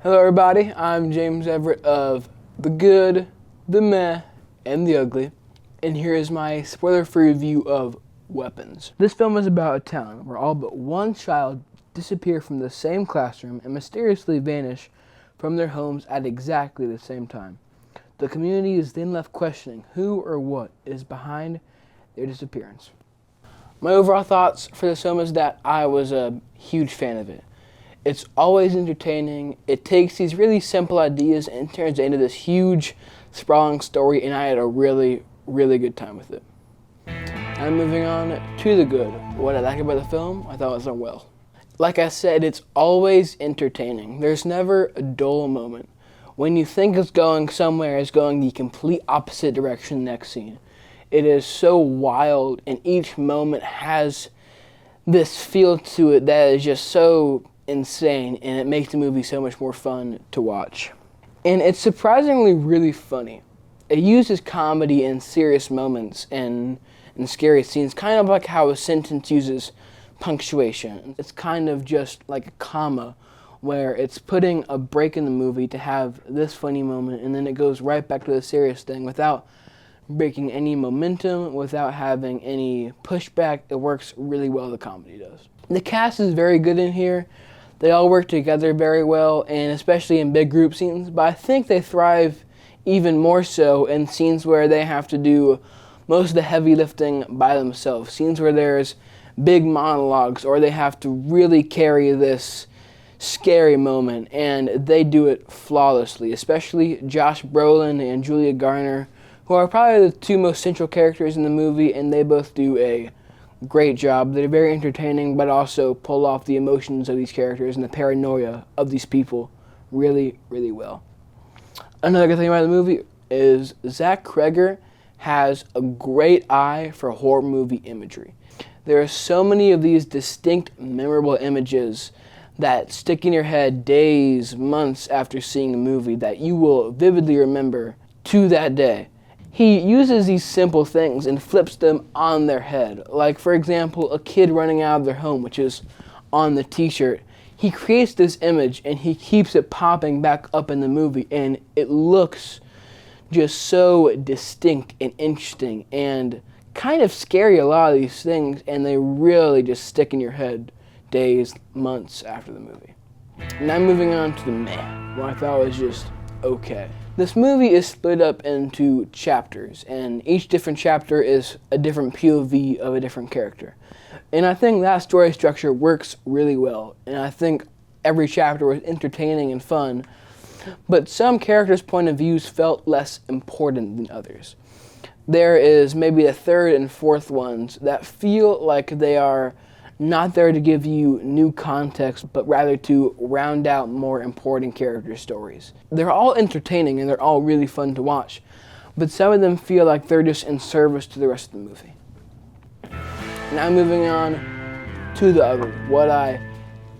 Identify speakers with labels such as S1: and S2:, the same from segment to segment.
S1: Hello everybody, I'm James Everett of The Good, The Meh, and The Ugly, and here is my spoiler-free review of Weapons. This film is about a town where all but one child disappear from the same classroom and mysteriously vanish from their homes at exactly the same time. The community is then left questioning who or what is behind their disappearance. My overall thoughts for this film is that I was a huge fan of it. It's always entertaining. It takes these really simple ideas and turns it into this huge, sprawling story, and I had a really, really good time with it. I'm moving on to the good. What I like about the film, I thought it was done well. Like I said, it's always entertaining. There's never a dull moment. When you think it's going somewhere, it's going the complete opposite direction next scene. It is so wild, and each moment has this feel to it that is just so insane, and it makes the movie so much more fun to watch. And it's surprisingly really funny. It uses comedy in serious moments and scary scenes, kind of like how a sentence uses punctuation. It's kind of just like a comma, where it's putting a break in the movie to have this funny moment, and then it goes right back to the serious thing without breaking any momentum, without having any pushback. It works really well, the comedy does. The cast is very good in here. They all work together very well, and especially in big group scenes, but I think they thrive even more so in scenes where they have to do most of the heavy lifting by themselves. Scenes where there's big monologues or they have to really carry this scary moment, and they do it flawlessly, especially Josh Brolin and Julia Garner, who are probably the two most central characters in the movie, and they both do a great job. They're very entertaining, but also pull off the emotions of these characters and the paranoia of these people really, really well. Another good thing about the movie is Zach Cregger has a great eye for horror movie imagery. There are so many of these distinct, memorable images that stick in your head days, months after seeing the movie that you will vividly remember to that day. He uses these simple things and flips them on their head. Like, for example, a kid running out of their home, which is on the t-shirt. He creates this image and he keeps it popping back up in the movie, and it looks just so distinct and interesting and kind of scary, a lot of these things, and they really just stick in your head days, months after the movie. Now moving on to the meh, what I thought was just okay. This movie is split up into chapters, and each different chapter is a different POV of a different character. And I think that story structure works really well, and I think every chapter was entertaining and fun, but some characters' point of views felt less important than others. There is maybe a third and fourth ones that feel like they are not there to give you new context, but rather to round out more important character stories. They're all entertaining and they're all really fun to watch, but some of them feel like they're just in service to the rest of the movie. Now moving on to The Ugly. What I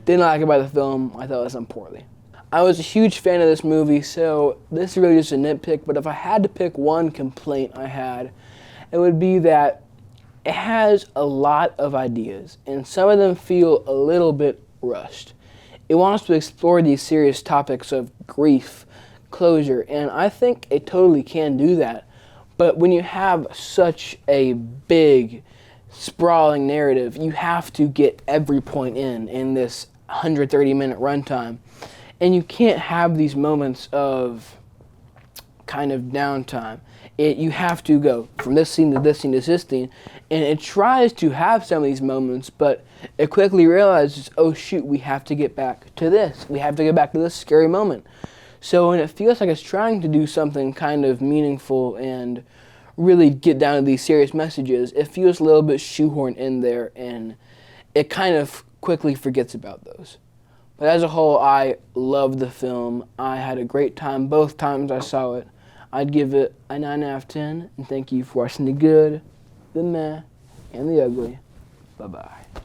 S1: didn't like about the film, I thought it was done poorly. I was a huge fan of this movie, so this is really just a nitpick, but if I had to pick one complaint I had, it would be that it has a lot of ideas, and some of them feel a little bit rushed. It wants to explore these serious topics of grief, closure, and I think it totally can do that. But when you have such a big, sprawling narrative, you have to get every point in this 130-minute runtime. And you can't have these moments of kind of downtime. You have to go from this scene to this scene to this scene, and it tries to have some of these moments, but it quickly realizes, oh shoot, we have to get back to this. We have to get back to this scary moment. So when it feels like it's trying to do something kind of meaningful and really get down to these serious messages, it feels a little bit shoehorned in there, and it kind of quickly forgets about those. But as a whole, I loved the film. I had a great time both times I saw it. I'd give it a 9 out of 10, and thank you for watching The Good, The Meh, and The Ugly. Bye-bye.